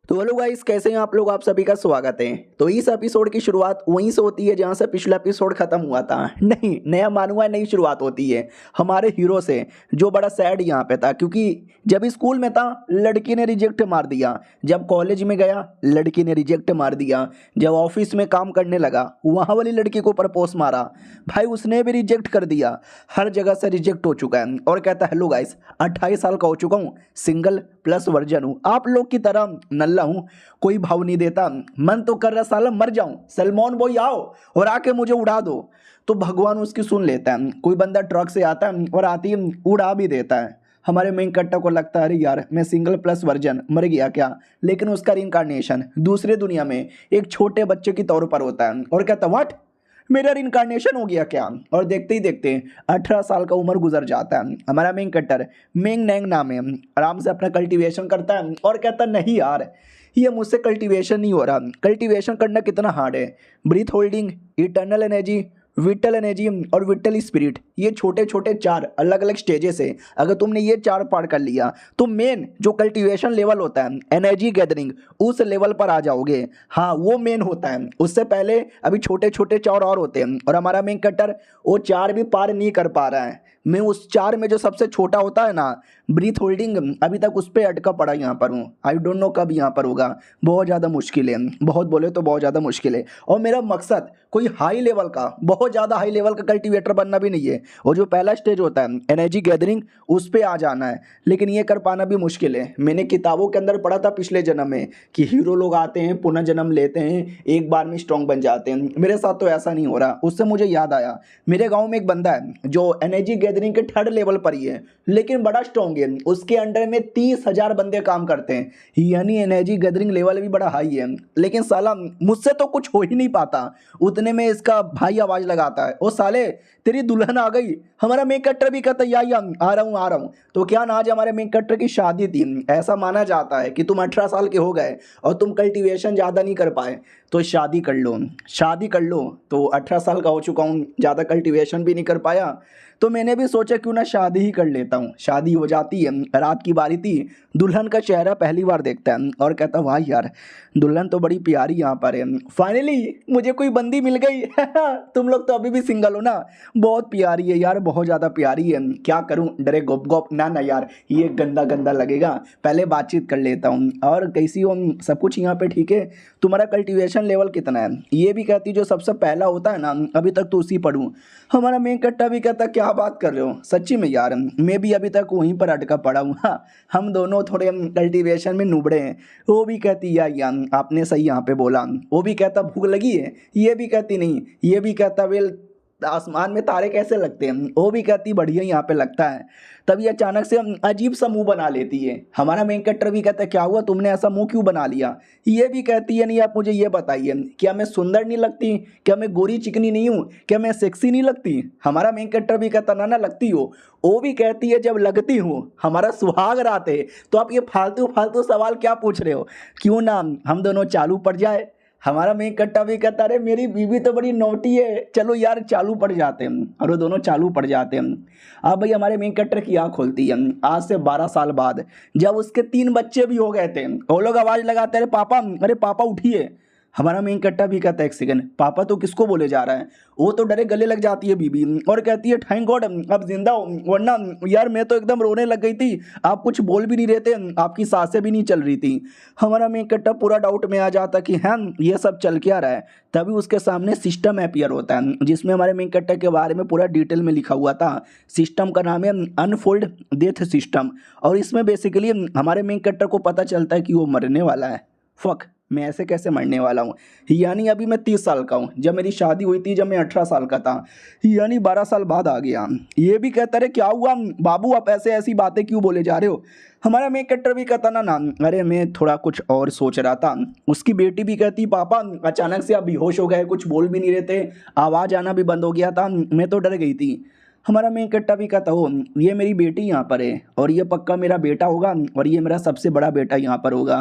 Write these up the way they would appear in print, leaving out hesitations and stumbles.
तो hello guys, कैसे हैं आप लोग। आप सभी का स्वागत है। तो इस एपिसोड की शुरुआत वहीं से होती है जहां से पिछला एपिसोड खत्म हुआ था। नहीं, नया मानुआ नई शुरुआत होती है हमारे हीरो से, जो बड़ा सैड यहाँ पे था, क्योंकि जब स्कूल में था लड़की ने रिजेक्ट मार दिया, जब कॉलेज में गया लड़की ने रिजेक्ट मार दिया, जब ऑफिस में काम करने लगा वहाँ वाली लड़की को प्रपोज मारा, भाई उसने भी रिजेक्ट कर दिया। हर जगह से रिजेक्ट हो चुका है और कहता है हेलो गाइस, 28 साल का हो चुका हूँ, सिंगल प्लस वर्जन हूँ, आप लोग की तरह नल्ला हूँ, कोई भाव नहीं देता, मन तो कर रहा साला मर जाऊं, सलमान बॉय आओ और आके मुझे उड़ा दो। तो भगवान उसकी सुन लेता है। कोई बंदा ट्रक से आता है और आती है उड़ा भी देता है। हमारे मेन कट्टा को लगता है अरे यार मैं सिंगल प्लस वर्जन मर गया क्या, लेकिन उसका रिइंकार्नेशन दूसरे दुनिया में एक छोटे बच्चे की तौर पर होता है और कहता व्हाट, मेरा रिइंकार्नेशन हो गया क्या। और देखते ही देखते 18 साल का उम्र गुजर जाता है। हमारा मेन कट्टर मेंग नैंग नाम है, आराम से अपना कल्टीवेशन करता है और कहता नहीं यार ये मुझसे कल्टीवेशन नहीं हो रहा। कल्टीवेशन करना कितना हार्ड है। Breath holding, eternal energy, vital energy और विटल स्पिरिट, ये छोटे छोटे 4 अलग अलग स्टेजेस है। अगर तुमने ये 4 पार कर लिया तो मेन जो कल्टीवेशन लेवल होता है एनर्जी गैदरिंग, उस लेवल पर आ जाओगे। हाँ वो मेन होता है, उससे पहले अभी छोटे छोटे 4 और होते हैं और हमारा मेन कटर वो 4 भी पार नहीं कर पा रहा है। मैं उस 4 में जो सबसे छोटा होता है ना ब्रीथ होल्डिंग, अभी तक उस पर अटका पड़ा यहाँ पर हूँ। आई डोंट नो कब यहाँ पर होगा। बहुत ज़्यादा मुश्किल है, बहुत बोले तो बहुत ज़्यादा मुश्किल है। और मेरा मकसद कोई हाई लेवल का, बहुत ज़्यादा हाई लेवल का कल्टीवेटर बनना भी नहीं है। और जो पहला स्टेज होता है एनर्जी गैदरिंग, उस पर आ जाना है, लेकिन ये कर पाना भी मुश्किल है। मैंने किताबों के अंदर पढ़ा था पिछले जन्म में कि हीरो लोग आते हैं, पुनः जन्म लेते हैं, एक बार में स्ट्रॉन्ग बन जाते हैं। मेरे साथ तो ऐसा नहीं हो रहा। उससे मुझे याद आया, मेरे गाँव में एक बंदा है जो एनर्जी गैदरिंग के 3rd लेवल पर ही है, लेकिन बड़ा स्ट्रॉन्ग है। उसके अंडर में 30,000 बंदे काम करते हैं, यानी एनर्जी गैदरिंग लेवल भी बड़ा हाई है। लेकिन साला मुझसे तो कुछ हो ही नहीं पाता। उतने में इसका भाई आवाज लगाता है, ओ साले तेरी दुल्हन आ गई। हमारा मेन कट्टर भी कहता है या आ रहा हूँ आ रहा हूँ। तो क्या ना, आज हमारे मेन कट्टर की शादी थी। ऐसा माना जाता है कि तुम 18 साल के हो गए और तुम कल्टीवेशन ज़्यादा नहीं कर पाए तो शादी कर लो, शादी कर लो। तो 18 साल का हो चुका हूँ, ज़्यादा कल्टीवेशन भी नहीं कर पाया, तो मैंने भी सोचा क्यों ना शादी ही कर लेता हूँ। शादी हो जाती है, रात की बारी थी, दुल्हन का चेहरा पहली बार देखता है और कहता वाह यार दुल्हन तो बड़ी प्यारी यहाँ पर है, फाइनली मुझे कोई बंदी मिल गई। तुम लोग तो अभी भी सिंगल हो ना, बहुत प्यारी है यार, बहुत ज़्यादा प्यारी है, क्या करूँ डरे गोप गोप ना ना यार ये गंदा गंदा लगेगा, पहले बातचीत कर लेता हूँ। और कैसी हो, सब कुछ यहाँ पे ठीक है, तुम्हारा कल्टीवेशन लेवल कितना है। ये भी कहती जो सबसे पहला होता है ना, अभी तक तो उसी पढ़ूँ। हमारा मेन कट्टा भी कहता क्या बात कर रहे हो, सच्ची में यार मैं भी अभी तक वहीं पर अटका पड़ा हूँ। हाँ, हम दोनों थोड़े कल्टीवेशन में नुबड़े हैं। वो भी कहती यार आपने सही यहाँ पे बोला। वो भी कहता भूख लगी है, ये भी कहती नहीं, ये भी कहता वेल आसमान में तारे कैसे लगते हैं, वो भी कहती बढ़िया यहाँ पे लगता है। तभी अचानक से अजीब सा मुंह बना लेती है। हमारा मेन कट्टर भी कहता है क्या हुआ, तुमने ऐसा मुंह क्यों बना लिया। ये भी कहती है नहीं आप मुझे ये बताइए, क्या मैं सुंदर नहीं लगती, क्या मैं गोरी चिकनी नहीं हूँ, क्या मैं सेक्सी नहीं लगती। हमारा मेन कट्टर भी कहता ना ना लगती हो। वो भी कहती है जब लगती हूँ हमारा सुहाग रात है, तो आप ये फालतू फालतू सवाल क्या पूछ रहे हो, क्यों ना हम दोनों चालू पड़ जाए। हमारा मेन कट्टा भी कहता अरे मेरी बीवी तो बड़ी नोटी है, चलो यार चालू पड़ जाते हैं। और वो दोनों चालू पड़ जाते हैं। अब भाई हमारे मेन कट्टर की आँख खुलती है आज से 12 साल बाद, जब उसके 3 बच्चे भी हो गए थे। वो लोग आवाज़ लगाते अरे पापा उठिए। हमारा मेन कट्टा भी कहता है एक सेकंड, पापा तो किसको बोले जा रहा है। वो तो डरे गले लग जाती है बीबी और कहती है थैंक गॉड अब जिंदा हो, वरना यार मैं तो एकदम रोने लग गई थी, आप कुछ बोल भी नहीं रहे थे, आपकी सांसें भी नहीं चल रही थी। हमारा मेन कट्टा पूरा डाउट में आ जाता कि हाँ ये सब चल क्या रहा है। तभी उसके सामने सिस्टम अपीयर होता है, जिसमें हमारे मेन कट्टा के बारे में पूरा डिटेल में लिखा हुआ था। सिस्टम का नाम है अनफोल्ड डेथ सिस्टम। और इसमें बेसिकली हमारे मेन कट्टा को पता चलता है कि वो मरने वाला है। फक, मैं ऐसे कैसे मरने वाला हूँ, यानी अभी मैं 30 साल का हूँ, जब मेरी शादी हुई थी जब मैं 18 साल का था, यानी 12 साल बाद आ गया। ये भी कहता रहे क्या हुआ बाबू, आप ऐसे ऐसी बातें क्यों बोले जा रहे हो। हमारा मेन कट्टर भी कहता ना ना अरे मैं थोड़ा कुछ और सोच रहा था। उसकी बेटी भी कहती पापा अचानक से आप बेहोश हो गए, कुछ बोल भी नहीं रहे थे, आवाज़ आना भी बंद हो गया था, मैं तो डर गई थी। हमारा मेन कट्टा भी कहता हो ये मेरी बेटी यहाँ पर है और ये पक्का मेरा बेटा होगा और ये मेरा सबसे बड़ा बेटा यहाँ पर होगा।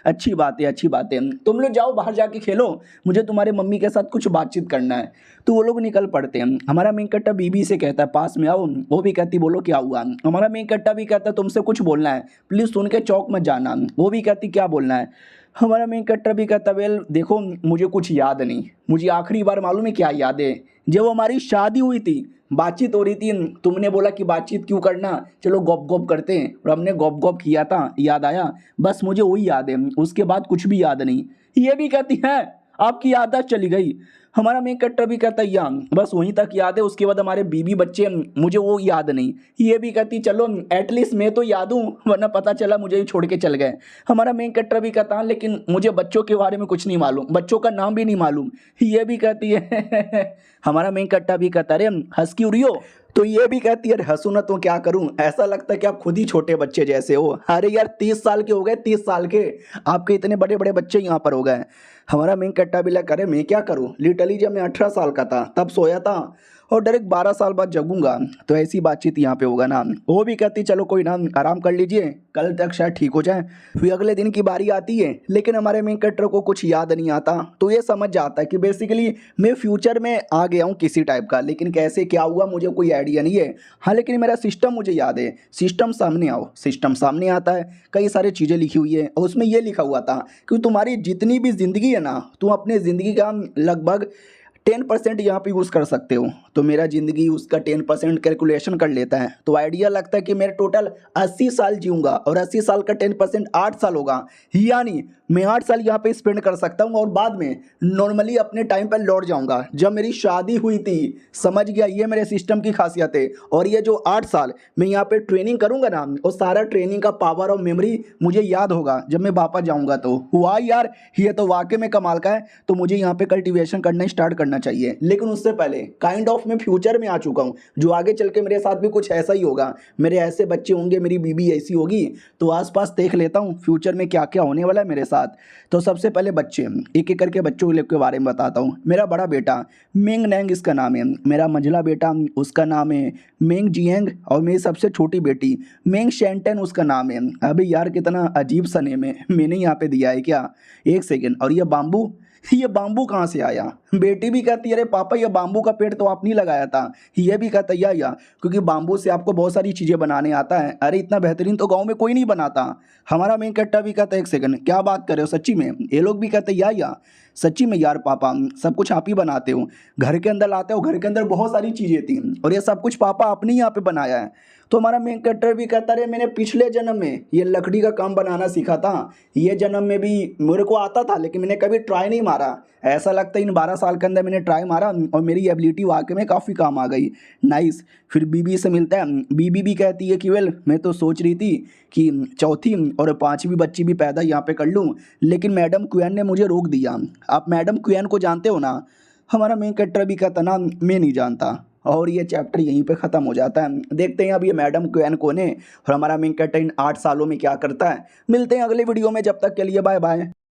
अच्छी बात है, अच्छी बात है, तुम लोग जाओ बाहर जाके खेलो, मुझे तुम्हारे मम्मी के साथ कुछ बातचीत करना है। तो वो लोग निकल पड़ते हैं। हमारा मेन कट्टा बीबी से कहता है पास में आओ, वो भी कहती बोलो क्या हुआ। हमारा मेन कट्टा भी कहता है तुमसे कुछ बोलना है, प्लीज़ सुन के चौक मत जाना। वो भी कहती क्या बोलना है। हमारा मेन कट्टर भी कहता वेल देखो मुझे कुछ याद नहीं, मुझे आखिरी बार मालूम है क्या याद है, जब हमारी शादी हुई थी बातचीत हो रही थी, तुमने बोला कि बातचीत क्यों करना, चलो गॉप गॉप करते हैं, और हमने गॉप गॉप किया था, याद आया, बस मुझे वही याद है, उसके बाद कुछ भी याद नहीं। ये भी कहती है आपकी याददाश्त चली गई। हमारा मेन कट्टर भी कहता है या बस वहीं तक याद है, उसके बाद हमारे बीबी बच्चे मुझे वो याद नहीं। ये भी कहती चलो एटलीस्ट मैं तो याद हूँ, वरना पता चला मुझे ही छोड़ के चल गए। हमारा मेन कट्टर भी कहता लेकिन मुझे बच्चों के बारे में कुछ नहीं मालूम, बच्चों का नाम भी नहीं मालूम। ये भी कहती है हमारा मेन कट्टा भी कहता अरे हंस क्यों रही हो। तो ये भी कहती है अरे हंसू ना तो क्या करूं, ऐसा लगता है कि आप खुद ही छोटे बच्चे जैसे हो। अरे यार 30 साल के हो गए, 30 साल के, आपके इतने बड़े बड़े बच्चे यहाँ पर हो गए। हमारा मेन कट्टा भी लग करे मैं क्या करूं, लिटरली जब मैं 18 साल का था तब सोया था और डायरेक्ट 12 साल बाद जगूंगा, तो ऐसी बातचीत यहाँ पे होगा ना। वो भी कहती चलो कोई ना आराम कर लीजिए, कल तक शायद ठीक हो जाए। फिर अगले दिन की बारी आती है, लेकिन हमारे मेन कट्टर को कुछ याद नहीं आता। तो ये समझ जाता है कि बेसिकली मैं फ्यूचर में आ गया हूँ किसी टाइप का, लेकिन कैसे क्या हुआ मुझे कोई आइडिया नहीं है। हाँ लेकिन मेरा सिस्टम मुझे याद है, सिस्टम सामने आओ, सिस्टम सामने आता है, कई सारी चीज़ें लिखी हुई है और उसमें ये लिखा हुआ था कि तुम्हारी जितनी भी ज़िंदगी है ना, तुम अपने ज़िंदगी का लगभग 10% यहाँ पे यूज़ कर सकते हो। तो मेरा ज़िंदगी उसका 10% कैलकुलेशन कर लेता है, तो आइडिया लगता है कि मेरा टोटल 80 साल जीऊँगा और 80 साल का 10% 8 साल होगा, यानी मैं 8 साल यहाँ पे स्पेंड कर सकता हूँ और बाद में नॉर्मली अपने टाइम पर लौट जाऊँगा जब मेरी शादी हुई थी। समझ गया, ये मेरे सिस्टम की खासियत है। और ये जो 8 साल मैं यहाँ पे ट्रेनिंग करूँगा ना, वो सारा ट्रेनिंग का पावर और मेमोरी मुझे याद होगा जब मैं वापस जाऊँगा। तो हुआ यार, ये तो वाकई में कमाल का है। तो मुझे यहाँ पे कल्टीवेशन करना स्टार्ट करना चाहिए, लेकिन उससे पहले काइंड ऑफ मैं फ्यूचर में आ चुका हूँ, जो आगे चल के मेरे साथ भी कुछ ऐसा ही होगा, मेरे ऐसे बच्चे होंगे, मेरी बीबी ऐसी होगी। तो आसपास देख लेता हूँ फ्यूचर में क्या क्या होने वाला है मेरे साथ। तो सबसे पहले बच्चे, एक एक करके बच्चों के बारे में बताता हूँ। मेरा बड़ा बेटा मेंग नैंग इसका नाम है, मेरा मंझला बेटा उसका नाम है मेंग जियंग, और मेरी सबसे छोटी बेटी मेंग शेंटन उसका नाम है। अभी यार कितना अजीब सा नेम है, मैंने यहाँ पे दिया है क्या, एक सेकेंड। और ये बाम्बू, ये बाम्बू कहाँ से आया। बेटी भी कहती है अरे पापा ये बाम्बू का पेड़ तो आप नहीं लगाया था। ये भी कहता है या क्योंकि बाम्बू से आपको बहुत सारी चीज़ें बनाने आता है। अरे इतना बेहतरीन तो गांव में कोई नहीं बनाता। हमारा मेन कट्टा भी कहता है एक सेकंड क्या बात कर रहे हो सच्ची में। ये लोग भी कहते हैं या सच्ची में यार पापा सब कुछ आप ही बनाते हो, घर के अंदर लाते हो, घर के अंदर बहुत सारी चीज़ें थी और ये सब कुछ पापा आपने ही यहाँ पे बनाया है। तो हमारा मेन कट्टर भी कहता रहे मैंने पिछले जन्म में ये लकड़ी का काम बनाना सीखा था, ये जन्म में भी मेरे को आता था लेकिन मैंने कभी ट्राई नहीं मारा। ऐसा लगता है इन 12 साल के अंदर मैंने ट्राई मारा और मेरी एबिलिटी वाकई में काफ़ी काम आ गई। नाइस। फिर बीबी से मिलता है, बीबी भी कहती है कि वेल मैं तो सोच रही थी कि चौथी और पांचवी बच्ची भी पैदा यहाँ पे कर लूँ, लेकिन मैडम क्वेन ने मुझे रोक दिया। आप मैडम क्वेन को जानते हो ना। हमारा मेन कैरेक्टर भी कहता ना मैं नहीं जानता, और ये चैप्टर यहीं पे ख़त्म हो जाता है। देखते हैं अब ये मैडम क्वेन कौन है और हमारा मेन कैरेक्टर इन 8 सालों में क्या करता है। मिलते हैं अगले वीडियो में, जब तक के लिए बाय बाय।